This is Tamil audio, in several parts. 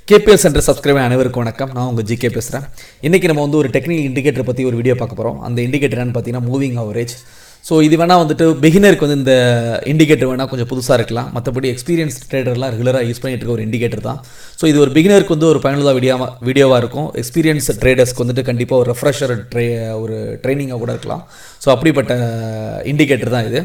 KPL Center சப்ஸ்கிரைபர் அனைவருக்கும் வணக்கம். நான் உங்கள் ஜிகே பேசுகிறேன். இன்றைக்கி நம்ம ஒரு டெக்னிக்கல் இண்டிகேட்டர் பற்றி ஒரு வீடியோ பார்க்க போகிறோம். அந்த இண்டிகேட்டர் என்னன்னு பார்த்தீங்கன்னா மூவிங் அவரேஜ். ஸோ இது வேணால் பிகினருக்கு இந்த இண்டிகேட்டர் வேணால் கொஞ்சம் புதுசாக இருக்கலாம். மற்றபடி எக்ஸ்பீரியன்ஸ் ட்ரேடர்லாம் ரெகுலராக யூஸ் பண்ணிட்டு இருக்க ஒரு இண்டிகேட்டர் தான். ஸோ இது ஒரு பிகினருக்கு ஒரு பயனுள்ள வீடியோவாக இருக்கும். எக்ஸ்பீரியன்ஸ் ட்ரேடர்ஸ்க்கு கண்டிப்பாக ஒரு ரெஃப்ரெஷர் ஒரு ட்ரைனிங்காக கூட இருக்கலாம். ஸோ அப்படிப்பட்ட இண்டிகேட்டர் தான் இது.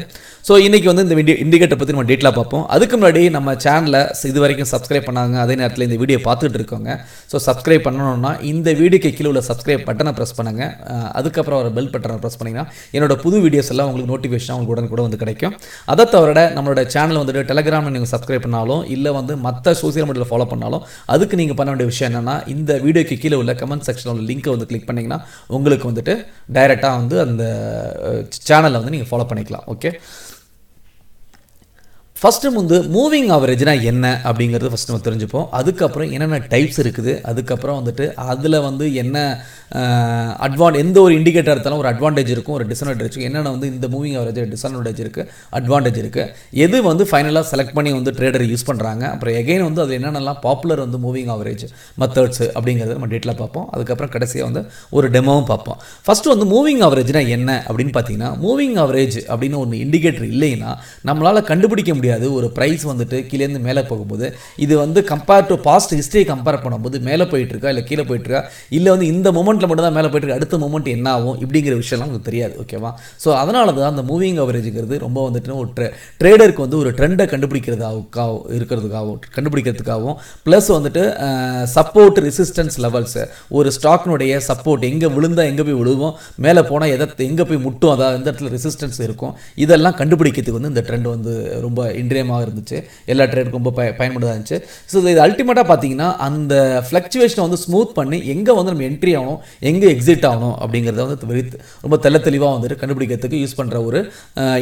ஸோ இன்றைக்கி இந்த இண்டிகேட்டர் பற்றி நம்ம டீட்டெயிலாக பார்ப்போம். அதுக்கு முன்னாடி நம்ம சேனலை இது வரைக்கும் சப்ஸ்கிரைப் பண்ணாங்க, அதே நேரத்தில் இந்த வீடியோ பார்த்துட்டு இருக்கோங்க. ஸோ சப்ஸ்கிரைப் பண்ணணும்னா இந்த வீடியோக்கு கீழே உள்ள சப்ஸ்கிரைப் பட்டனை ப்ரெஸ் பண்ணுங்கள். அதுக்கப்புறம் ஒரு பெல் பட்டனை ப்ரெஸ் பண்ணிங்கன்னா என்னோட புது வீடியோஸ் எல்லாம் உங்களுக்கு நோட்டிஃபிகேஷன் உங்களுக்கு உடனே கிடைக்கும். அதை தவிர நம்மளோட சேனல் டெலிகிராமில் நீங்கள் சப்ஸ்கிரைப் பண்ணாலும் இல்லை மற்ற சோசியல் மீடியாவில் ஃபாலோ பண்ணாலும் அதுக்கு நீங்கள் பண்ண வேண்டிய விஷயம் என்னென்னா இந்த வீடியோக்கு கீழே உள்ள கமெண்ட் செக்ஷனில் உள்ள லிங்க்கை கிளிக் பண்ணிங்கன்னா உங்களுக்கு டைரெக்டாக அந்த சேனலை நீங்கள் ஃபாலோ பண்ணிக்கலாம். ஓகே, ஃபஸ்ட்டு மூவிங் அவரேஜ்னா என்ன அப்படிங்கிறது ஃபஸ்ட்டு நம்ம தெரிஞ்சுப்போம். அதுக்கப்புறம் என்னென்ன டைப்ஸ் இருக்குது, அதுக்கப்புறம் அதில் என்ன எந்த ஒரு இண்டிகேட்டர் எடுத்தாலும் ஒரு அட்வான்டேஜ் இருக்கும், ஒரு டிஸ்அட்வான்டேஜ் இருக்கும். என்னென்ன இந்த மூவிங் அவரேஜ் டிஸ்அட்வான்டேஜ் இருக்குது, அட்வான்டேஜ் இருக்குது, எது ஃபைனலாக செலக்ட் பண்ணி ட்ரேடர் யூஸ் பண்ணுறாங்க, அப்புறம் எகைன் அது என்னென்னலாம் பாப்புலர் மூவிங் அவரேஜ் மெத்தட்ஸ் அப்படிங்கிறத நம்ம டீட்டெயிலாக பார்ப்போம். அதுக்கப்புறம் கடைசியாக ஒரு டெமோவும் பார்ப்போம். ஃபஸ்ட்டு மூவிங் அவரேஜ்னா என்ன அப்படின்னு பார்த்தீங்கன்னா, மூவிங் அவரேஜ் அப்படின்னு ஒரு இண்டிகேட்டர் இல்லைன்னா நம்மளால் கண்டுபிடிக்க முடியாது ஒரு ப்ரைஸ் கீழேருந்து மேலே போகும்போது இது compare to past history compare பண்ணும்போது மேலே போயிட்டு இருக்கா இல்லை கீழே போயிட்டு இருக்கா, இல்லை இந்த மொமெண்ட்டில் மட்டும் தான் மேலே போயிட்டு இருக்கு, அடுத்த மொமெண்ட் என்ன ஆகும் இப்படிங்கிற விஷயம்லாம் உங்களுக்கு தெரியாது. ஓகேவா? ஸோ அதனால தான் அந்த மூவிங் அவரேஜுங்கிறது ரொம்ப ஒரு ட்ரேடருக்கு ஒரு ட்ரெண்டை கண்டுபிடிக்கிறதுக்காகவும் ப்ளஸ் சப்போர்ட் ரெசிஸ்டன்ஸ் லெவல்ஸ், ஒரு ஸ்டாக்னுடைய சப்போர்ட் எங்கே விழுந்தா எங்கே போய் விழுவோம், மேலே போனால் எங்கே போய் முட்டும், அதாவது எந்த இடத்துல ரெசிஸ்டன்ஸ் இருக்கும், இதெல்லாம் கண்டுபிடிக்கிறதுக்கு இந்த ட்ரெண்ட் ரொம்ப இன்றியமாக இருந்துச்சு. எல்லா ட்ரேடுக்கும் ரொம்ப பயன்படுதாக இருந்துச்சு. ஸோ இது அல்டிமேட்டாக பார்த்தீங்கன்னா அந்த ஃப்ளக்சுவேஷனை ஸ்மூத் பண்ணி எங்கே நம்ம என்ட்ரி ஆகணும், எங்கே எக்ஸிட் ஆகணும் அப்படிங்கிறத ரொம்ப தெளிவாக கண்டுபிடிக்கிறதுக்கு யூஸ் பண்ணுற ஒரு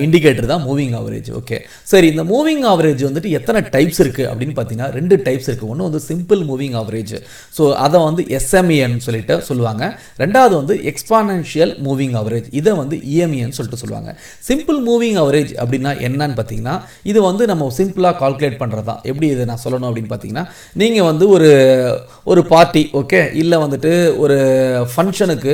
இண்டிகேட்டர் தான் மூவிங் அவரேஜ். ஓகே, சரி, இந்த மூவிங் அவரேஜ் எத்தனை டைப்ஸ் இருக்குது அப்படின்னு பார்த்தீங்கன்னா 2 டைப்ஸ் இருக்குது. ஒன்று சிம்பிள் மூவிங் அவரேஜ், ஸோ அதை SMEன்னு சொல்லுவாங்க. ரெண்டாவது எக்ஸ்பானன்ஷியல் மூவிங் அவரேஜ், இதை EMEன்னு சொல்லுவாங்க. சிம்பிள் மூவிங் அவரேஜ் அப்படின்னா என்னன்னு பார்த்தீங்கன்னா, இது நம்ம சிம்பிளாக கால்குலேட் பண்ணுறது தான். எப்படி இதை நான் சொல்லணும் அப்படின்னு பார்த்தீங்கன்னா, நீங்கள் ஒரு பார்ட்டி, ஓகே, இல்லை ஒரு ஃபங்க்ஷனுக்கு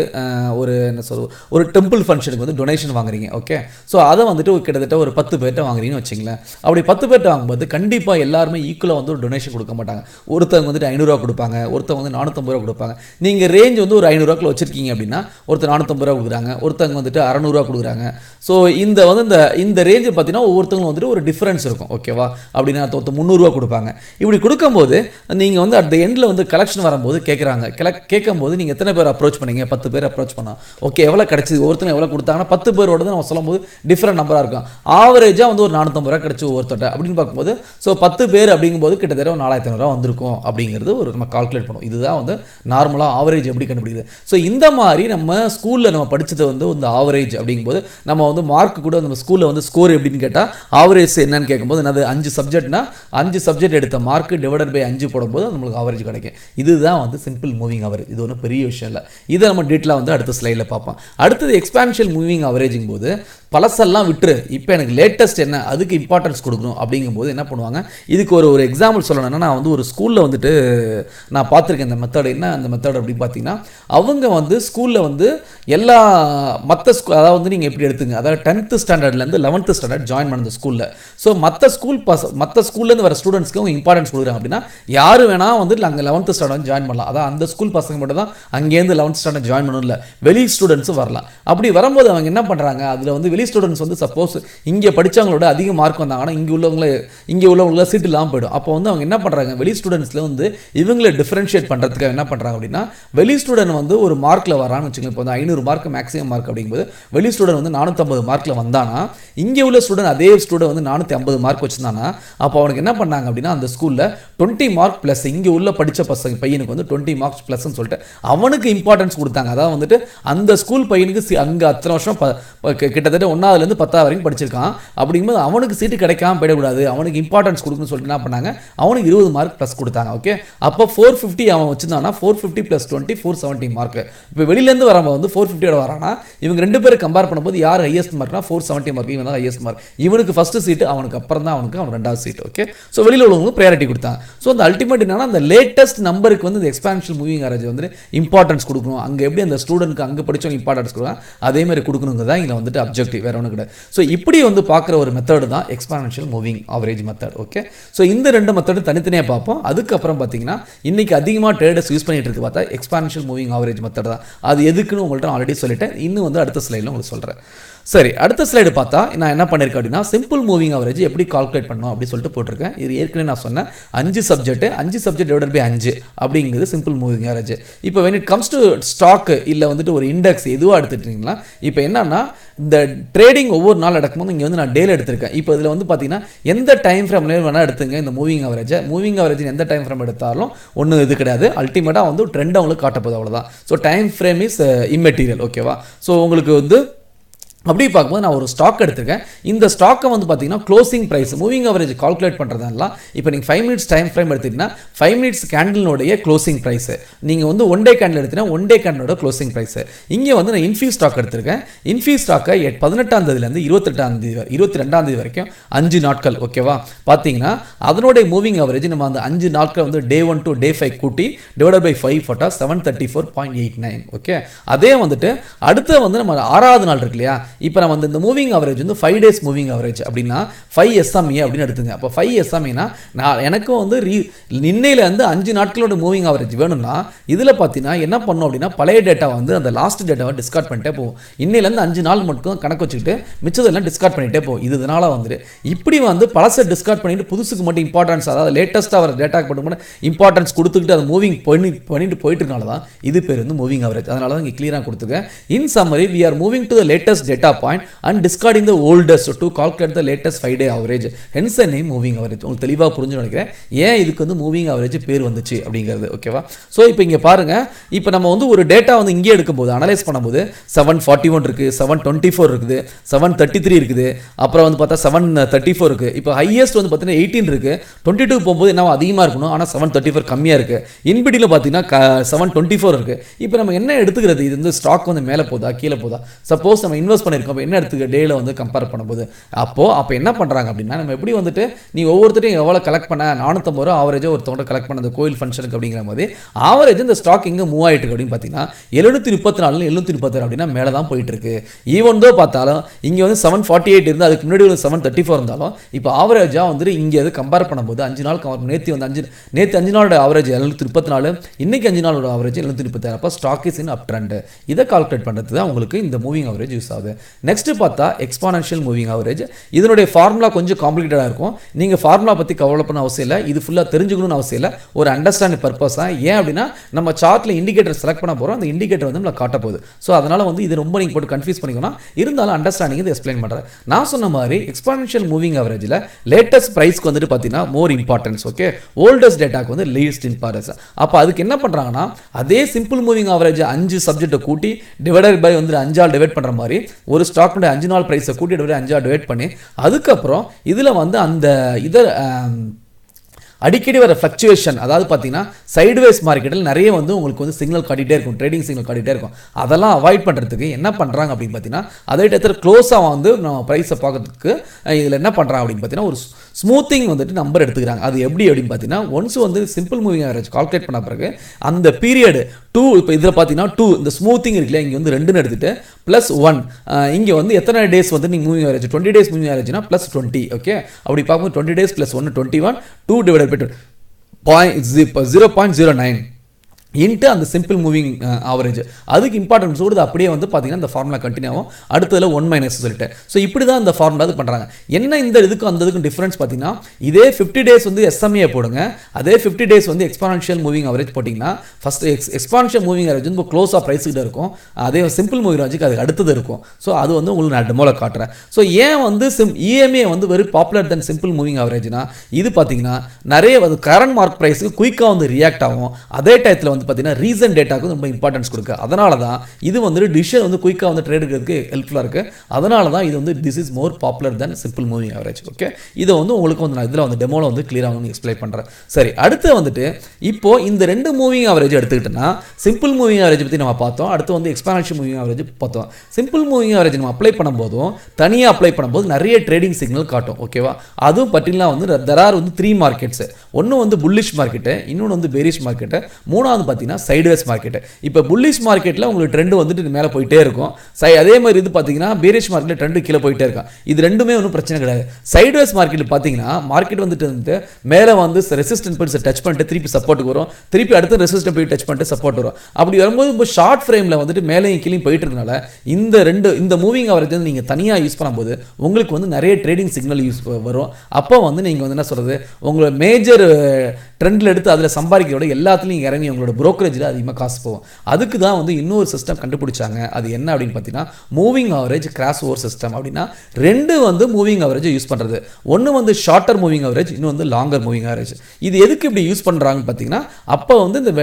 ஒரு டெம்பிள் ஃபங்க்ஷனுக்கு டொனேஷன் வாங்குறீங்க. ஓகே, ஸோ அதை கிட்டத்தட்ட ஒரு 10 பேர்கிட்ட வாங்குறீங்கன்னு வச்சுங்களேன். அப்படி 10 பேர்கிட்ட வாங்கும்போது கண்டிப்பாக எல்லாருமே ஈக்குவலாக ஒரு டொனேஷன் கொடுக்க மாட்டாங்க. ஒருத்தவங்க 500 கொடுப்பாங்க, ஒருத்தவங்க 450 கொடுப்பாங்க. நீங்கள் ரேஞ்ச் ஒரு 500 வச்சுருக்கீங்க அப்படின்னா ஒருத்தர் 450 கொடுக்குறாங்க, ஒருத்தவங்க 600 கொடுக்குறாங்க. ஸோ இந்த ரேஞ்சு பார்த்தீங்கன்னா ஒவ்வொருத்தவங்களும் ஒரு டிஃப்ரென்ஸ் இருக்கும். ஓகேவா? அப்படின்னா 300 கொடுப்பாங்க. இப்படி கொடுக்கும்போது நீங்கள் அட் த எண்டில் கலெக்ஷன் வரும்போது கேட்கும்போது நீங்கள் எத்தனை பேர் அப்ரோச் பண்ணீங்க? 10 பேர் அப்ரோச் பண்ணோம். ஓகே, எவ்வளோ கிடச்சிது, ஒருத்தர் எவ்வளோ கொடுத்தாங்கன்னா 10 பேரோட நம்ம சொல்லும்போது டிஃப்ரெண்ட் நம்பராக இருக்கும். ஆவரேஜாக ஒரு 450 கிடச்சி ஒருத்தட்ட அப்படின்னு பார்க்கும்போது, ஸோ 10 பேர் அப்படிங்கும்போது கிட்டத்தட்ட 4500 வந்திருக்கும் அப்படிங்கிறது நம்ம கால்குலேட் பண்ணுவோம். இதுதான் நார்மலாக ஆவரேஜ் எப்படி கண்டுபிடிக்குது. ஸோ இந்த மாதிரி நம்ம ஸ்கூலில் நம்ம படித்தது இந்த ஆவரேஜ் அப்படிங்கும்போது நம்ம மார்க் கூட நம்ம ஸ்கூலில் ஸ்கோர் எப்படின்னு கேட்டால் ஆவரேஜ் என்னன்னு கேட்கும்போது என்னது 5 சப்ஜெக்ட்னா 5 சப்ஜெக்ட் எடுத்த மார்க் டிவைடட் பை 5 போடும்போது நம்மளுக்கு ஆவரேஜ் கிடைக்கும். இதுதான் சிம்பிள் மூவிங் அவரேஜ். இது ஒன்றும் பெரிய விஷயம் இல்லை. இதை நம்ம டீட்டெயிலாக அடுத்த ஸ்லைடில் பார்ப்போம். அடுத்தது எக்ஸ்பான்ஷியல் மூவிங் அவரேஜிங் போது பழசெல்லாம் விட்டுரு, இப்போ எனக்கு லேட்டஸ்ட் என்ன அதுக்கு இம்பார்ட்டன்ஸ் கொடுக்கணும் அப்படிங்கும்போது என்ன பண்ணுவாங்க, இதுக்கு ஒரு எக்ஸாம்பிள் சொல்லணும்னா, நான் ஒரு ஸ்கூலில் நான் பார்த்துருக்கேன் இந்த மெத்தட். என்ன அந்த மெத்தட் அப்படின்னு பார்த்தீங்கன்னா, அவங்க ஸ்கூலில் எல்லா மற்ற அதாவது நீங்கள் எப்படி எடுத்துங்க, அதாவது 10th ஸ்டாண்டர்ட்லேருந்து 11th ஸ்டாண்டர்ட் ஜாயின் பண்ண ஸ்கூலில். ஸோ மற்ற ஸ்கூல்லேருந்து வர ஸ்டூடெண்ட்ஸ்க்கு அவங்க இம்பார்ட்டன்ஸ் கொடுக்குறாங்க. அப்படின்னா யார் வேணால் அங்கே 11th ஸ்டாண்டர்ட் ஜாயின் பண்ணலாம். அதான் அந்த ஸ்கூல் பசங்க மட்டும் தான் அங்கேருந்து 11th ஸ்டாண்டர்ட் ஜாயின் பண்ணணும், இல்லை வெளி ஸ்டூடெண்ட்ஸும் வரலாம். அப்படி வரும்போது அவங்க என்ன பண்ணுறாங்க, அதில் வெளி ஸ்டூடெண்ட்ஸ் சப்போஸ் இங்கே படித்தவங்களோட அதிக மார்க் வந்தாங்கன்னா இங்கே உள்ளவங்கள சீட் இல்லாமல் போயிடும். அப்போ அவங்க என்ன பண்ணுறாங்க, வெளி ஸ்டூடெண்ட்ஸில் இவங்களை டிஃபரன்ஷியேட் பண்ணுறதுக்காக என்ன பண்ணுறாங்க அப்படின்னா, வெளி ஸ்டூடெண்ட் ஒரு மார்க்கில் வரான்னு வச்சுக்கோங்க. இப்போ 500 மார்க் மேக்ஸிமம் மார்க் அப்படிங்கும்போது வெளி ஸ்டூடெண்ட் 450 மார்க்கில் வந்தானா, இங்கே உள்ள ஸ்டூடெண்ட் அதே ஸ்டூடெண்ட் 450 மார்க் வச்சுருந்தானா, அப்போ அவனுக்கு என்ன பண்ணாங்க அப்படின்னா, அந்த ஸ்கூலில் 20 மார்க் ப்ளஸ் இங்கே உள்ள படித்த பையனுக்கு 20 மார்க்ஸ் ப்ளஸ்ன்னு சொல்லிட்டு அவனுக்கு இம்பார்ட்டன்ஸ் கொடுத்தாங்க. அதாவது அந்த ஸ்கூல் பையனுக்கு அங்கே அத்தனை வருஷம் கிட்டத்தட்ட 1ஆவதுலேருந்து 10ஆவது வரைக்கும் படிச்சிருக்கான். அப்படிங்கும்போது அவனுக்கு சீட்டு கிடைக்காம போயிடக்கூடாது, அவனுக்கு இம்பார்ட்டன்ஸ் கொடுக்கணும்னு சொல்லிட்டு என்ன பண்ணாங்க, அவனுக்கு 20 மார்க் ப்ளஸ் கொடுத்தாங்க. ஓகே, அப்போ 450 அவன் வச்சிருந்தானா 450 + 20 470 மார்க். இப்போ வெளியிலேருந்து வரவங்க வந்து 450 வரானா, இவங்க 2 பேரும் கம்பேர் பண்ணும்போது யார் ஹையஸ்ட் மார்க்னா 470 மார்க், இவன் தான் ஹையஸ்ட் மார்க். இவனுக்கு ஃபர்ஸ்ட் சீட்டு, அவனுக்கு அப்புறம் தான் அவன் 2வது சீட். ஓகே, ஸோ வெளியில் உள்ளவங்க ப்ரையாரிட்டி கொடுத்தாங்க. ஸோ அந்த அல்டிமேட் என்னன்னா, அந்த லேட்டஸ்ட் நம்பருக்கு வந்து இந்த எக்ஸ்பான்ஷியல் மூவிங் ஆவரேஜ் வந்து இம்பார்ட்டன்ஸ் கொடுக்கணும். அங்கே எப்படி அந்த ஸ்டூடெண்ட்க்கு அங்கே படிச்சவங்க இம்பார்ட்டன்ஸ் கொடுக்கலாம், அதே மாதிரி கொடுக்கணுங்கிறது தான் இதில் வந்துட்டு அப்ஜெக்டிவ், வேற ஒன்று கிடையாது. ஸோ இப்படி வந்து பார்க்குற ஒரு மெத்தட் தான் exponential moving average method. Okay, so இந்த 2 மெத்தடும் தனித்தனியாக பார்ப்போம். அதுக்கப்புறம் பார்த்தீங்கன்னா இன்னைக்கு அதிகமாக ட்ரேடர்ஸ் யூஸ் பண்ணிட்டு இருக்கு பார்த்தா எக்ஸ்பான்ஷியல் மூவிங் ஆவரேஜ் மெத்தட் தான். அது எதுக்குன்னு உங்கள்கிட்ட ஆல்ரெடி சொல்லிட்டேன். இன்னும் வந்து அடுத்த ஸ்லைடில் உங்களுக்கு சொல்கிறேன். சரி, அடுத்த ஸ்லைடு பார்த்தா நான் என்ன பண்ணியிருக்கேன் அப்படின்னா, சிம்பிள் மூவிங் ஆவரேஜ் எப்படி கால்குலேட் பண்ணணும் அப்படி சொல்லிட்டு போட்டிருக்கேன். இது ஏற்கனவே நான் சொன்னேன், 5 சப்ஜெக்ட் டிவைடட் பை 5 அப்படிங்கிறது சிம்பிள் மூவிங் ஆவரேஜ். இப்போ when it comes to stock இல்லை வந்துட்டு ஒரு இண்டெக்ஸ் எதுவாக எடுத்துட்டீங்களா, இப்போ என்னன்னா இந்த ட்ரேடிங் ஒவ்வொரு நாள் நடக்கும்போது இங்கே வந்து நான் டேல எடுத்திருக்கேன். இப்போ இதில் வந்து பார்த்தீங்கன்னா எந்த டைம் ஃப்ரேம்ல வேணால் எடுத்துங்க இந்த மூவிங் ஆவரேஜ் எந்த டைம் ஃப்ரேம் எடுத்தாலும் ஒன்றும் இது கிடையாது. அல்டிமேட்டாக வந்து ட்ரெண்ட் அவங்களுக்கு காட்டப்போகுது, அவ்வளோதான். So time frame is immaterial. ஓகேவா, ஸோ உங்களுக்கு வந்து அப்படி பார்க்கும்போது நான் ஒரு ஸ்டாக் எடுத்திருக்கேன். இந்த ஸ்டாக்கை வந்து பார்த்தீங்கன்னா closing price moving average calculate பண்ணுறதெல்லாம் இப்போ நீங்கள் 5 மினிட்ஸ் டைம் ஃப்ரேம் எடுத்தீங்கன்னா 5 மினிட்ஸ் கேண்டிலோடைய க்ளோசிங் ப்ரைஸ், நீங்கள் வந்து 1 டே கேண்டில் எடுத்தீங்கன்னா 1 டே கேண்டிலோட க்ளோசிங் ப்ரைஸ். இங்கே வந்து நான் இன்ஃபி ஸ்டாக் எடுத்திருக்கேன். இன்ஃபி ஸ்டாக்கை 18ஆம் தேதியிலேருந்து 22ஆம் தேதி வரைக்கும் 5 நாட்கள். ஓகேவா, பார்த்தீங்கன்னா அதனுடைய மூவிங் ஆவரேஜ் நம்ம அந்த 5 நாட்கள் வந்து டே 1 to டே 5 கூட்டி டிவைடட் பை 5 போட்டால் 734.89. ஓகே, அதே வந்துட்டு அடுத்த வந்து நம்ம 6வது நாள் இருக்கு இல்லையா, இப்போ நம்ம இந்த மூவிங் ஆவரேஜ் வந்து 5 டேஸ் மூவிங் ஆவரேஜ் அப்படின்னா 5 SMA அப்படின்னு எடுத்துங்க. அப்போ 5 SMAனா நான் எனக்கும் வந்து இன்னையில வந்து 5 நாட்களோட மூவிங் ஆவரேஜ் வேணும்னா இதில் பார்த்தீங்கன்னா என்ன பண்ணணும் அப்படின்னா, பழைய டேட்டா வந்து அந்த லாஸ்ட் டேட்டாவை டிஸ்கார்ட் பண்ணிட்டே போகும். இன்னையிலேருந்து 5 நாள் மட்டும் கணக்கு வச்சுக்கிட்டு மிச்சதெல்லாம் டிஸ்கார்ட் பண்ணிட்டே போகும். இதனால வந்துட்டு இப்படி வந்து பழசை டிஸ்கார்ட் பண்ணிட்டு புதுசுக்கு மட்டும் இம்பார்ட்டன்ஸ், அதாவது லேட்டஸ்ட்டாக வர டேட்டாக்கு மட்டும் இம்பார்ட்டன்ஸ் கொடுத்துக்கிட்டு அது மூவிங் பண்ணிட்டு போயிட்டு இருக்கனால தான் இது பேர் வந்து மூவிங் ஆவரேஜ். அதனால தான் இங்கே கிளியராக கொடுத்துருக்கேன். இன் summary, we are moving to the latest data point and discarding the oldest to calculate the latest 5-day average. Hence the name moving average. உங்களுக்கு தெளிவாக புரிஞ்சு நினைக்கிறேன் ஏன் இதுக்கு வந்து மூவிங் ஆவரேஜ் பேர் வந்துச்சு அப்படிங்கிறது. ஓகேவா, ஸோ இப்போ இங்கே பாருங்க, இப்போ நம்ம வந்து ஒரு டேட்டா வந்து இங்கே எடுக்கும்போது அனலைஸ் பண்ணும்போது 741 இருக்குது, 724 இருக்குது, 733 இருக்குது, அப்புறம் வந்து பார்த்தா 734 இருக்குது. இப்போ ஹையஸ்ட் வந்து பார்த்தீங்கன்னா 18 இருக்குது. 22 போகும்போது என்ன அதிகமாக இருக்கணும், ஆனால் 734 கம்மியாக இருக்குது. இன்பிடியில் பார்த்தீங்கன்னா 724 இருக்குது. இப்போ நம்ம என்ன எடுத்துக்கிறது, இது வந்து ஸ்டாக் வந்து மேலே போதா கீழே போதா, சப்போஸ் நம்ம இன்வெஸ்ட் பண்ணியிருக்கோம் என்ன எடுத்துக்க டேல வந்து கம்பேர் பண்ணும்போது அப்போ என்ன பண்ணுறாங்க அப்படின்னா, நம்ம எப்படி வந்துட்டு நீ ஒவ்வொருத்தரையும் எவ்வளோ கலெக்ட் பண்ண 450 ரூபா ஆவரேஜாக ஒருத்தவங்க கலெக்ட் பண்ண அந்த கோயில் ஃபங்க்ஷனுக்கு அப்படிங்கிற போது ஆவரேஜ் இந்த ஸ்டாக் எங்கே மூவ் ஆகிட்டு இருக்கு அப்படின்னு பார்த்தீங்கன்னா 734 736 அப்படின்னா மேலே தான் போயிட்டு இருக்கு. ஈவன் தோ பார்த்தாலும் இங்கே வந்து 748 இருந்து அதுக்கு முன்னாடி ஒரு 734 இருந்தாலும் இப்போ ஆவரேஜாக வந்துட்டு இங்கே அது கம்பேர் பண்ணும்போது 5 நாள் நேற்று வந்து நேற்று 5 நாளோட ஆவரேஜ் 734, இன்னைக்கு 5 நாளோட ஆவரேஜ் 736. அப்போ stock is in up trend. இதை கால்குலேட் பண்ணுறது தான் உங்களுக்கு இந்த மூவிங் ஆவரேஜ் யூஸ் ஆகுது. நெக்ஸ்ட் பார்த்தா எக்ஸ்பானன்ஷியல் மூவிங் ஆவரேஜ். இதனுடைய ஃபார்முலா கொஞ்சம் காம்ப்ளிகேட்டடாக இருக்கும். நீங்கள் ஃபார்முலா பற்றி கவலை பண்ண அவசியம் இல்லை, இது ஃபுல்லாக தெரிஞ்சுக்கணும்னு அவசியம் இல்லை, ஒரு அண்டர்ஸ்டாண்டிங் பர்பஸ் தான். ஏன் அப்படின்னா நம்ம சார்ட்டில் இண்டிகேட்டர் செலக்ட் பண்ண போகிறோம், அந்த இண்டிகேட்டர் வந்து நம்மளை காட்ட போகுது. ஸோ அதனால் வந்து இது ரொம்ப நீங்கள் போட்டு கன்ஃபியூஸ் பண்ணிக்கணும். இருந்தாலும் அண்டர்ஸ்டாண்டிங் இது எக்ஸ்பிளைன் பண்ணுறேன். நான் சொன்ன மாதிரி எக்ஸ்பானன்ஷியல் மூவிங் ஆவரேஜில் லேட்டஸ்ட் ப்ரைஸ்க்கு வந்துட்டு பார்த்தீங்கன்னா மோர் இம்பார்ட்டன்ஸ். ஓகே, ஓல்டஸ்ட் டேட்டாக்கு வந்து லீஸ்ட் இம்பார்ட்டன்ஸ். அப்போ அதுக்கு என்ன பண்ணுறாங்கன்னா, அதே சிம்பிள் மூவிங் ஆவரேஜ் 5 சப்ஜெக்டை கூட்டி டிவைடட் பை வந்து 5 ஆல் டிவைட் பண்ணுற மாதிரி ஒரு ஸ்டாக்னுடைய 5 நாள் ப்ரைஸை கூட்டி 5 ஆல் டிவைட் பண்ணி அதுக்கப்புறம் இதில் வந்து அந்த இதை அடிக்கடி வர ஃப்ளக்சுவேஷன், அதாவது பார்த்தீங்கன்னா சைட்வேஸ் மார்க்கெட்டில் நிறைய வந்து உங்களுக்கு வந்து சிக்னல் காட்டிகிட்டே இருக்கும், ட்ரேடிங் சிக்னல் காட்டிகிட்டே இருக்கும். அதெல்லாம் அவாய்ட் பண்ணுறதுக்கு என்ன பண்ணுறாங்க அப்படின்னு பார்த்தீங்கன்னா, அதே இடத்துல க்ளோஸாக வந்து நம்ம ப்ரைஸை பார்க்கறதுக்கு இதில் என்ன பண்ணுறாங்க அப்படின்னு பார்த்தீங்கன்னா ஒரு ஸ்மூத்திங் வந்துட்டு நம்பர் எடுத்துக்கிறாங்க. அது எப்படி அப்படின்னு பார்த்தீங்கன்னா, ஒன்ஸ் வந்து சிம்பிள் மூவிங் ஆவரேஜ் கால்குலேட் பண்ண பிறகு அந்த பீரியடு 2, இப்போ இதில் பார்த்தீங்கன்னா 2 இந்த ஸ்மூத்திங் இருக்குல்ல, இங்கே வந்து 2ன்னு எடுத்துட்டு +1 இங்கே வந்து எத்தனை டேஸ் வந்து நீங்கள் மூவிங் ஆவரேஜ் 20 டேஸ் மூவிங் ஆவரேஜ்னா +20. ஓகே, அப்படி பார்க்கும்போது 20 டேஸ் +1 21, 2 டிவைடட் பை 0.09 இன்ட்டு அந்த சிம்பிள் மூவிங் ஆவரேஜ். அதுக்கு இம்பார்ட்டன்ஸ் கொடுத்து அப்படியே வந்து பார்த்தீங்கன்னா இந்த ஃபார்முலா கண்டினியூ ஆகும். அடுத்ததில் 1- சொல்லிட்டேன். ஸோ இப்படி தான் இந்த ஃபார்முலா இது பண்ணுறாங்க. என்ன இந்த இதுக்கும் அந்த இதுக்கும் டிஃப்ரென்ஸ் பார்த்தீங்கன்னா, இதே 50 டேஸ் வந்து SMA போடுங்க, அதே 50 டேஸ் வந்து எக்ஸ்பானன்ஷியல் மூவிங் ஆவரேஜ் போட்டிங்கன்னா ஃபஸ்ட் எக்ஸ்பானன்ஷியல் மூவிங் ஆவரேஜ் வந்து க்ளோஸாக ப்ரைஸ் கிட்ட இருக்கும், அதே சிம்பிள் மூவிங் ஆவரேஜுக்கு அதுக்கு அடுத்தது இருக்கும். ஸோ அது வந்து உங்களுக்கு நான் டெமோவில் காட்டுறேன். ஸோ ஏன் வந்து EMA வந்து வெரி பாப்புலர் தென் சிம்பிள் மூவிங் ஆவரேஜ்னா, இது பார்த்தீங்கன்னா நிறைய வந்து கரண்ட் மார்க் ப்ரைஸுக்கு குயிக்காக வந்து ரியாக்ட் ஆகும். அதே டயத்தில் வந்து வந்து பார்த்தீங்கன்னா ரீசன்ட் டேட்டாவுக்கு ரொம்ப இம்பார்ட்டன்ஸ் கொடுக்கு. அதனால தான் இது வந்து டிசிஷன் வந்து குயிக்காக வந்து ட்ரேட் எடுக்கிறதுக்கு ஹெல்ப்ஃபுல்லாக இருக்குது. அதனால தான் இது வந்து this is more popular then simple moving average. Okay, இதை வந்து உங்களுக்கு வந்து நான் இதில் வந்து டெமோவில் வந்து கிளியராக வந்து எக்ஸ்பிளைன் பண்ணுறேன். சரி, அடுத்து வந்துட்டு இப்போ இந்த ரெண்டு மூவிங் ஆவரேஜ் எடுத்துக்கிட்டோன்னா சிம்பிள் மூவிங் ஆவரேஜ் பற்றி நம்ம பார்த்தோம். அடுத்து வந்து எக்ஸ்பானன்ஷியல் மூவிங் ஆவரேஜ் பார்த்தோம். சிம்பிள் மூவிங் ஆவரேஜ் நம்ம அப்ளை பண்ணும்போதும் தனியாக அப்ளை பண்ணும்போது நிறைய ட்ரேடிங் சிக்னல் காட்டும். ஓகேவா, அதுவும் பற்றினா வந்து தெர் ஆர் வந்து 3 மார்க்கெட்ஸ். ஒன்று வந்து புல்லிஷ் மார்க்கெட்டு, இன்னொன்று வந்து பெரிஷ் மார்க்கெட்டு, மூணாவது பார்த்தீங்கன்னா சைட்வேஸ் மார்க்கெட்டு. இப்போ புல்லிஷ் மார்க்கெட்டில் உங்களுக்கு ட்ரெண்டு வந்துட்டு மேலே போயிட்டே இருக்கும். அதே மாதிரி இது பார்த்தீங்கன்னா பெரிஷ் மார்க்கெட்டில் ட்ரெண்டு கீழே போயிட்டே இருக்கும். இது ரெண்டுமே ஒன்றும் பிரச்சனை கிடையாது. சைட்வேஸ் மார்க்கெட்டில் பார்த்தீங்கன்னா மார்க்கெட் வந்துட்டு மேலே வந்து ரெசிஸ்டன்ட் போய் டச் பண்ணிட்டு திருப்பி சப்போர்ட்டுக்கு வரும், திருப்பி அடுத்து ரெசிஸ்டன்ட் போய் டச் பண்ணிட்டு சப்போர்ட் வரும். அப்படி வரும்போது இப்போ ஷார்ட் ஃப்ரேமில் வந்துட்டு மேலேயும் கீழே போயிட்டு இருக்கனால இந்த மூவிங் ஆவரேஜ் வந்து நீங்கள் தனியாக யூஸ் பண்ணும்போது உங்களுக்கு வந்து நிறைய ட்ரேடிங் சிக்னல் யூஸ் வரும். அப்போ வந்து நீங்கள் வந்து என்ன சொல்கிறது, உங்களோட மேஜர் ட்ரெண்டில் எடுத்து அதில் சம்பாதிக்கிறோட எல்லாத்துலையும் இறங்கி உங்களோட ப்ரோக்கரேஜில் அதிகமாக காசு போகும். அதுக்கு தான் வந்து இன்னொரு சிஸ்டம் கண்டுபிடிச்சாங்க. அது என்ன அப்படின்னு பார்த்தீங்கன்னா moving average cross over system. அப்படின்னா ரெண்டு வந்து மூவிங் ஆவரேஜ் யூஸ் பண்ணுறது. ஒன்று வந்து ஷார்ட்டர் மூவிங் ஆவரேஜ், இன்னும் வந்து லாங்கர் மூவிங் ஆவரேஜ். இது எதுக்கு இப்படி யூஸ் பண்ணுறாங்கன்னு பார்த்தீங்கன்னா அப்போ வந்து இந்த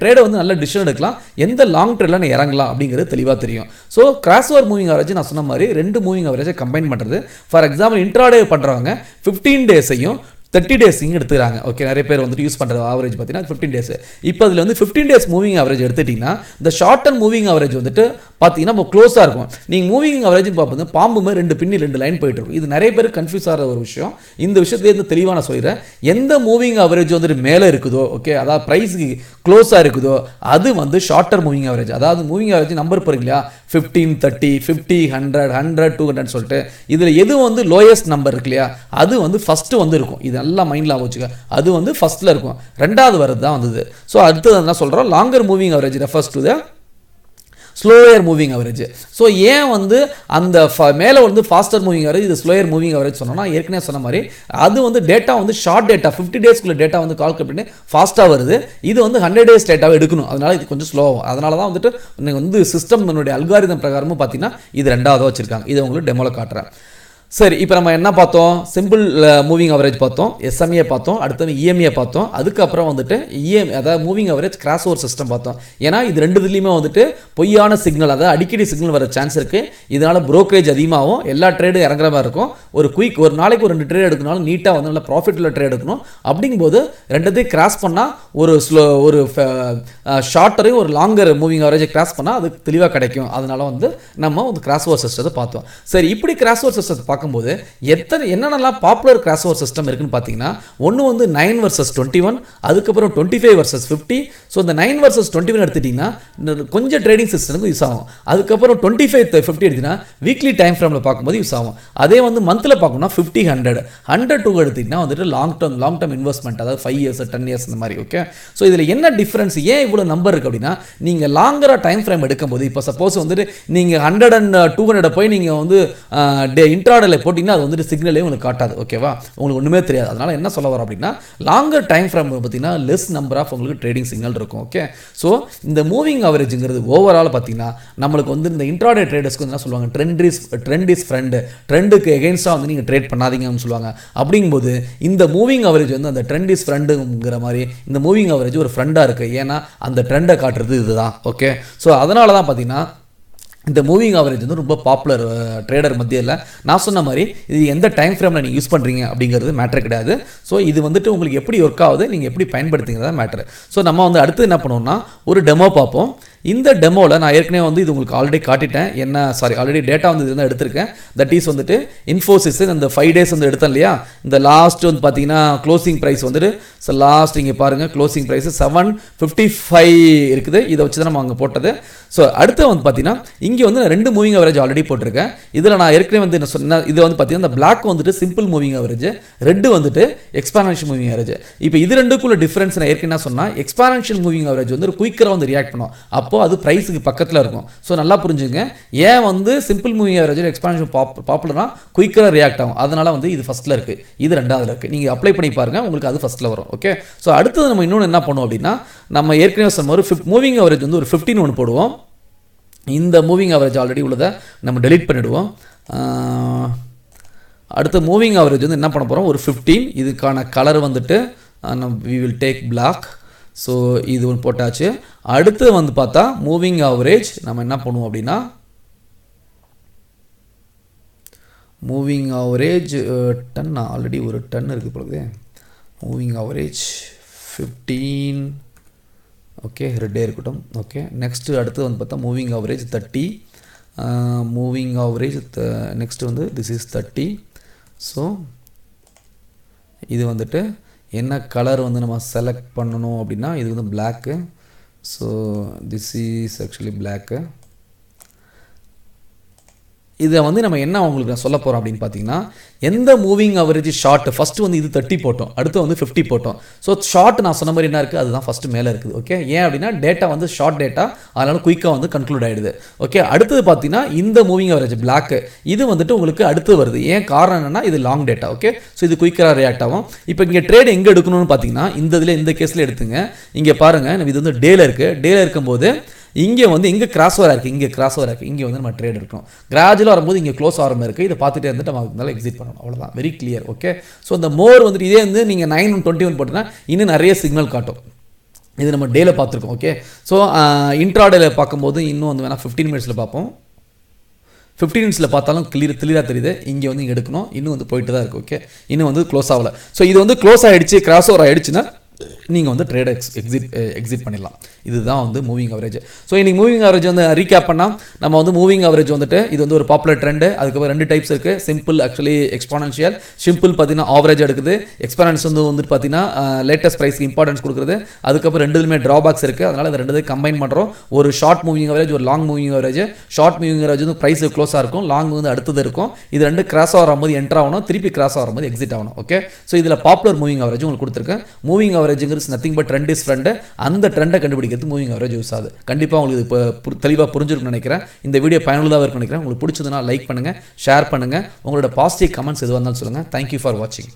ட்ரேடை வந்து நல்ல டிசிஷன் எடுக்கலாம், எந்த லாங் ட்ரேடில் நான் இறங்கலாம் அப்படிங்கிறது தெளிவாக தெரியும். So cross over moving average நான் சொன்ன மாதிரி ரெண்டு மூவிங் ஆவரேஜை கம்பைன் பண்ணுறது. ஃபார் எக்ஸாம்பிள் இன்ட்ராடே பண்ணுறவங்க 15 டேஸையும் 30 டேஸையும் எடுத்துக்கிறாங்க. ஓகே, நிறைய பேர் வந்துட்டு யூஸ் பண்ணுற ஆவரேஜ் பார்த்தீங்கன்னா 15 டேஸ். இப்போ அதில் வந்து 15 டேஸ் மூவிங் ஆவரேஜ் எடுத்துட்டிங்கன்னா இந்த ஷார்ட் அண்ட் மூவிங் ஆவரேஜ் வந்துட்டு பார்த்தீங்கன்னா இப்போ க்ளோஸாக இருக்கும். நீங்கள் மூவிங் ஆவரேஜ் பார்ப்பது பாம்பு மாதிரி ரெண்டு லைன் போயிட்டு இருக்கும். இது நிறைய பேர் கன்ஃபியூஸ் ஆகிற ஒரு விஷயம். இந்த விஷயத்துலேருந்து தெளிவாக நான் சொல்கிறேன். எந்த மூவிங் ஆவரேஜ் வந்துட்டு மேலே இருக்குதோ, ஓகே, அதாவது ப்ரைஸுக்கு க்ளோஸாக இருக்குதோ அது வந்து ஷார்ட்டர் மூவிங் ஆவரேஜ். அதாவது மூவிங் ஆவரேஜ் நம்பர் போகிறீங்க இல்லையா, 15, 30, 50, 100, 100, 200 சொல்லிட்டு இதில் எது வந்து லோயஸ்ட் நம்பர் இருக்கு இல்லையா அது வந்து ஃபஸ்ட்டு வந்து இருக்கும். இது நல்லா மைண்டில் வச்சுக்க, அது வந்து ஃபஸ்ட்டில் இருக்கும், ரெண்டாவது வரது தான் வந்தது. ஸோ அடுத்தது என்ன சொல்கிறோம், longer moving average refers to the slower moving average. So ஏன் வந்து அந்த மேலே வந்து ஃபாஸ்டர் மூவிங் ஆவரேஜ், இது ஸ்லோயர் மூவிங் ஆவரேஜ் சொன்னோன்னா ஏற்கனவே சொன்ன மாதிரி அது வந்து டேட்டா வந்து ஷார்ட் டேட்டா 50 டேஸ்க்குள்ள டேட்டா வந்து கால்குலேட் பண்ணி ஃபாஸ்ட்டாக வருது. இது வந்து 100 டேஸ் டேட்டாவை எடுக்கணும், அதனால இது கொஞ்சம் ஸ்லோவாகும். அதனால தான் வந்துட்டு நீங்கள் வந்து சிஸ்டம் என்னுடைய அல்காரிதம் பிரகாரமும் பார்த்தீங்கன்னா இது ரெண்டாவது வச்சுருக்காங்க. இதை உங்களுக்கு டெமோவில் காட்டுறேன். சரி, இப்போ நம்ம என்ன பார்த்தோம், சிம்பிள் மூவிங் ஆவரேஜ் பார்த்தோம், எஸ்எம்ஏ பார்த்தோம், அடுத்தது இஎம்ஏ பார்த்தோம், அதுக்கப்புறம் வந்துட்டு அதாவது moving average cross over system பார்த்தோம். ஏன்னா இது ரெண்டுத்துலையுமே வந்துட்டு பொய்யான சிக்னல், அதாவது அடிக்கடி சிக்னல் வர சான்ஸ் இருக்குது. இதனால் ப்ரோக்கரேஜ் அதிகமாகும், எல்லா ட்ரேடும் இறங்குற மாதிரி இருக்கும். ஒரு நாளைக்கு ஒரு 2 ட்ரேட் எடுக்கனாலும் நீட்டாக வந்து நல்ல ப்ராஃபிட் உள்ள ட்ரேட் எடுக்கணும். அப்படிங்கும்போது ரெண்டுத்தையும் கிராஸ் பண்ணால் ஒரு ஷார்ட்டரையும் ஒரு லாங்கர் மூவிங் ஆவரேஜை கிராஸ் பண்ணால் அது தெளிவாக கிடைக்கும். அதனால வந்து நம்ம வந்து கிராஸ் ஓவர் சிஸ்டத்தை பார்த்தோம். சரி, இப்படி கிராஸ் ஓவர் சிஸ்டத்தை பார்க்கும்போது என்னென்னலாம் பாப்புலர் கிராஸ் ஓவர் சிஸ்டம் இருக்குன்னு பார்த்தீங்கன்னா ஒன்று வந்து 9 vs 21, அதுக்கப்புறம் 25 vs 50. ஸோ இந்த 9 vs 21 எடுத்துட்டிங்கன்னா கொஞ்சம் ட்ரேடிங் சிஸ்டமுக்கு யூஸ் ஆகும். அதுக்கப்புறம் 25 50 எடுத்திங்கன்னா வீக்லி டைம் ஃப்ரேமில் பார்க்கும்போது யூஸ் ஆகும். அதே வந்து மந்தில் பார்க்கணும்னா 50 100 2 எடுத்திங்கன்னா வந்துட்டு லாங் டேர்ம் இன்வெஸ்ட்மெண்ட், அதாவது 5 years 10 years இந்த மாதிரி. ஓகே, ஸோ இதில் என்ன டிஃப்ரென்ஸ், ஏன் இவ்வளோ நம்பர் இருக்குது அப்படின்னா நீங்கள் லாங்கராக டைம் ஃப்ரேம் எடுக்கும்போது இப்போ சப்போஸ் வந்துட்டு நீங்கள் 100 and 200 போய் நீங்கள் வந்து இன்ட்ராடேல போட்டிங்கன்னா அது வந்துட்டு சிக்னலே உங்களுக்கு காட்டாது. ஓகேவா, உங்களுக்கு ஒன்றுமே தெரியாது. அதனால் என்ன சொல்ல வரோம் அப்படின்னா லாங்கர் டைம் ஃப்ரேம் பார்த்தீங்கன்னா லெஸ் நம்பர் ஆஃப் உங்களுக்கு ட்ரேடிங் சிக்னல் இருக்கும். ஓகே, ஸோ இந்த மூவிங் ஆவரேஜுங்கிறது ஓவரால் பார்த்தீங்கன்னா நம்மளுக்கு வந்து இந்த இன்ட்ராடே ட்ரேடர்ஸ்க்கு என்ன சொல்லுவாங்க, ட்ரெண்ட் இஸ் ஃப்ரெண்டு, ட்ரெண்டுக்கு எகென்ஸ்டாக வந்து நீங்கள் ட்ரேட் பண்ணாதீங்கன்னு சொல்லுவாங்க. அப்படிங்கும்போது இந்த மூவிங் ஆவரேஜ் வந்து அந்த ட்ரெண்ட் இஸ் ஃப்ரெண்டுங்கிற மாதிரி இந்த மூவிங் ஆவரேஜ் ஒரு ஃப்ரெண்டாக இருக்குது. ஏன்னா அந்த ட்ரெண்டை காட்டுறது இதுதான். ஓகே, ஸோ அதனால தான் பார்த்தீங்கன்னா இந்த மூவிங் ஆவரேஜ் வந்து ரொம்ப பாப்புலர் ட்ரேடர் மத்தியில். நான் சொன்ன மாதிரி இது எந்த டைம் ஃப்ரேமில் நீங்கள் யூஸ் பண்ணுறீங்க அப்படிங்கிறது மேட்டர் கிடையாது. ஸோ இது வந்துட்டு உங்களுக்கு எப்படி ஒர்க் ஆகுது, நீங்கள் எப்படி பயன்படுத்துங்கிறதா மேட்டர். ஸோ நம்ம வந்து அடுத்து என்ன பண்ணுவோம்னா ஒரு டெமோ பார்ப்போம். இந்த டெமோவில் நான் ஏற்கனவே வந்து இது உங்களுக்கு ஆல்ரெடி காட்டிட்டேன். ஆல்ரெடி டேட்டா வந்து இது தான் எடுத்திருக்கேன். தட் இஸ் வந்துட்டு இன்ஃபோசிஸ் இந்த 5 days வந்து எடுத்தேன் இல்லையா, இந்த லாஸ்ட் வந்து பார்த்தீங்கன்னா க்ளோசிங் ப்ரைஸ் வந்துட்டு லாஸ்ட் இங்கே பாருங்கள் க்ளோசிங் ப்ரைஸ் 755 இருக்குது. இதை வச்சு தான் நம்ம அங்கே போட்டது. ஸோ அடுத்து வந்து பார்த்தீங்கன்னா இங்கே வந்து நான் 2 மூவிங் ஆவரேஜ் ஆல்ரெடி போட்டிருக்கேன். இதில் நான் ஏற்கனவே வந்து என்ன சொன்னேன், இது வந்து பார்த்தீங்கன்னா இந்த பிளாக் வந்துட்டு சிம்பிள் மூவிங் ஆவரேஜ், ரெட் வந்துட்டு எக்ஸ்பானன்ஷியல் மூவிங் ஆவரேஜ். இப்போ இது ரெண்டுக்குள்ள டிஃப்ரென்ஸ் நான் ஏற்கனவே சொன்னால் எக்ஸ்பானன்ஷியல் மூவிங் ஆவரேஜ் வந்து குயிக்கராக வந்து ரியாக்ட் பண்ணும். அப்போ அது ப்ரைஸுக்கு பக்கத்தில் இருக்கும். ஸோ நல்லா புரிஞ்சுங்க, ஏன் வந்து சிம்பிள் மூவிங் ஆவரேஜ் எக்ஸ்பானன்ஷியல் பாப்புலராக குயிக்கராக ரியாக்ட் ஆகும். அதனால வந்து இது ஃபஸ்ட்டில் இருக்குது, இது ரெண்டாவதுல இருக்குது. நீங்கள் அப்ளை பண்ணி பாருங்கள், உங்களுக்கு அது ஃபஸ்ட்டில் வரும். ஓகே, ஸோ அடுத்தது நம்ம இன்னொன்று என்ன பண்ணுவோம் அப்படின்னா நம்ம ஏற்கனவே சொன்ன ஒரு மூவிங் ஆவரேஜ் வந்து ஒரு 15 ஒன்று போடுவோம். இந்த மூவிங் ஆவரேஜ் ஆல்ரெடி உள்ளதை நம்ம டெலீட் பண்ணிவிடுவோம். அடுத்த மூவிங் ஆவரேஜ் வந்து என்ன பண்ண போகிறோம், ஒரு 15. இதுக்கான கலர் வந்துட்டு we will take black. So இது ஒன்று போட்டாச்சு. அடுத்து வந்து பார்த்தா மூவிங் ஆவரேஜ் நம்ம என்ன பண்ணுவோம் அப்படின்னா மூவிங் ஆவரேஜ் டன் ஆல்ரெடி ஒரு டன் இருக்குது பொழுது மூவிங் ஆவரேஜ் 15 ஓகே ரெட்டே இருக்கட்டும். ஓகே நெக்ஸ்ட்டு அடுத்து வந்து பார்த்தா moving average 30 moving average next வந்து திஸ் இஸ் 30. ஸோ இது வந்துட்டு என்ன கலர் வந்து நம்ம செலக்ட் பண்ணணும் அப்படின்னா இது வந்து black. So this is actually black. இதை வந்து நம்ம என்ன உங்களுக்கு நான் சொல்ல போகிறோம் அப்படின்னு பார்த்தீங்கன்னா எந்த மூவிங் அவரேஜ் ஷார்ட் ஃபஸ்ட்டு வந்து இது 30 போட்டோம், அடுத்து வந்து 50 போட்டோம். ஸோ ஷார்ட் நான் சொன்ன மாதிரி என்ன இருக்குது அதுதான் ஃபஸ்ட்டு மேலே இருக்குது. ஓகே ஏன் அப்படின்னா டேட்டா வந்து ஷார்ட் டேட்டா, அதனால குயிக்காக வந்து கன்க்ளூட் ஆகிடுது. ஓகே அடுத்தது பார்த்தீங்கன்னா இந்த மூவிங் அவரேஜ் பிளாக் இது வந்துட்டு உங்களுக்கு அடுத்து வருது. ஏன் காரணம் என்னன்னா இது லாங் டேட்டா. ஓகே ஸோ இது குயிக்காக ரியாக்ட் ஆகும். இப்போ இங்கே ட்ரேட் எங்கே எடுக்கணும்னு பார்த்தீங்கன்னா இந்த கேஸில் எடுத்துங்க. இங்கே பாருங்கள் இது வந்து டேல இருக்குது. டேல இருக்கும்போது இங்கே வந்து இங்கே கிராஸ் ஓவர் இருக்குது, இங்கே கிராஸ் ஓவர் இருக்குது, இங்கே வந்து நம்ம ட்ரேட் இருக்கணும். கிராஜுவலாக வரும்போது இங்கே க்ளோஸ் ஆகிற மாதிரி இருக்குது. இதை பார்த்துட்டே இருந்துட்டு நம்ம அதனால எக்ஸிட் பண்ணணும். அவ்வளோதான், வெரி கிளியர். ஓகே ஸோ இந்த மோர் வந்துட்டு இதே வந்து நீங்கள் 9:21 போட்டிங்கன்னா இன்னும் நிறைய சிக்னல் காட்டும். இது நம்ம டேல பார்த்துருக்கோம். ஓகே ஸோ இன்ட்ராடேல பார்க்கும்போது இன்னும் வந்து வேணால் 15 மினிட்ஸில் பார்ப்போம். 15 மினிட்ஸில் பார்த்தாலும் கிளியராக தெரியுது. இங்கே வந்து இங்கே எடுக்கணும், இன்னும் வந்து போயிட்டு தான் இருக்குது. ஓகே இன்னும் வந்து க்ளோஸ் ஆகலை. ஸோ இது வந்து க்ளோஸ் ஆகிடுச்சு, கிராஸ் ஓவர் ஆகிடுச்சுன்னா நீங்கள் வந்து ட்ரேட் எக்ஸிட் பண்ணிடலாம். இதுதான் வந்து மூவிங் அவரேஜ். ஸோ இன்றைக்கி மூவிங் அவரேஜ் வந்து ரீகேப் பண்ணால் நம்ம வந்து மூவிங் அவரேஜ் வந்துட்டு இது வந்து ஒரு பாப்புலர் ட்ரெண்டு. அதுக்கப்புறம் 2 டைப்ஸ் இருக்குது, சிம்பிள் ஆக்சுவலி எக்ஸ்பானன்ஷியல். சிம்பிள் பார்த்தீங்கன்னா ஆவரேஜ் எடுக்குது, எக்ஸ்பானன்ஸ் வந்துட்டு பார்த்தீங்கன்னா லேட்டஸ்ட் ப்ரைஸ்க்கு இம்பார்ட்டன்ஸ் கொடுக்குறது. அதுக்கப்புறம் ரெண்டுமே ட்ராபேக்ஸ் இருக்குது, அதனால் இந்த ரெண்டு கம்பைன் பண்ணுறோம். ஒரு ஷார்ட் மூவிங் அவரேஜ், ஒரு long moving average. Short moving average வந்து ப்ரைஸ் க்ளோஸாக இருக்கும், லாங் வந்து அடுத்தது இருக்கும். இது ரெண்டு கிராஸ் ஆகும்போது என்ட்ரு ஆகணும், திருப்பி கிராஸ் ஆகும்போது எக்ஸிட் ஆகணும். ஓகே ஸோ இதில் பாப்புலர் மூவிங் அவரேஜ் உங்களுக்கு கொடுத்துருக்கேன். மூவிங் அவரேஜ்ங்கிறது nothing but trend is friend. அந்த ட்ரெண்டை கண்டுபிடிக்கிறது மூவிங் அவரேஜ் யூஸ் ஆகுது. கண்டிப்பாக உங்களுக்கு இப்போ தெளிவாக புரிஞ்சிருக்குன்னு நினைக்கிறேன். இந்த வீடியோ பயனுள்ளதாக இருக்குன்னு நினைக்கிறேன். உங்களுக்கு பிடிச்சதுன்னா லைக் பண்ணுங்கள், ஷேர் பண்ணுங்கள். உங்களோட பாசிட்டிவ் கமெண்ட்ஸ் எதுவாக இருந்தாலும் சொல்லுங்கள். தேங்க்யூ ஃபார் வாட்சிங்.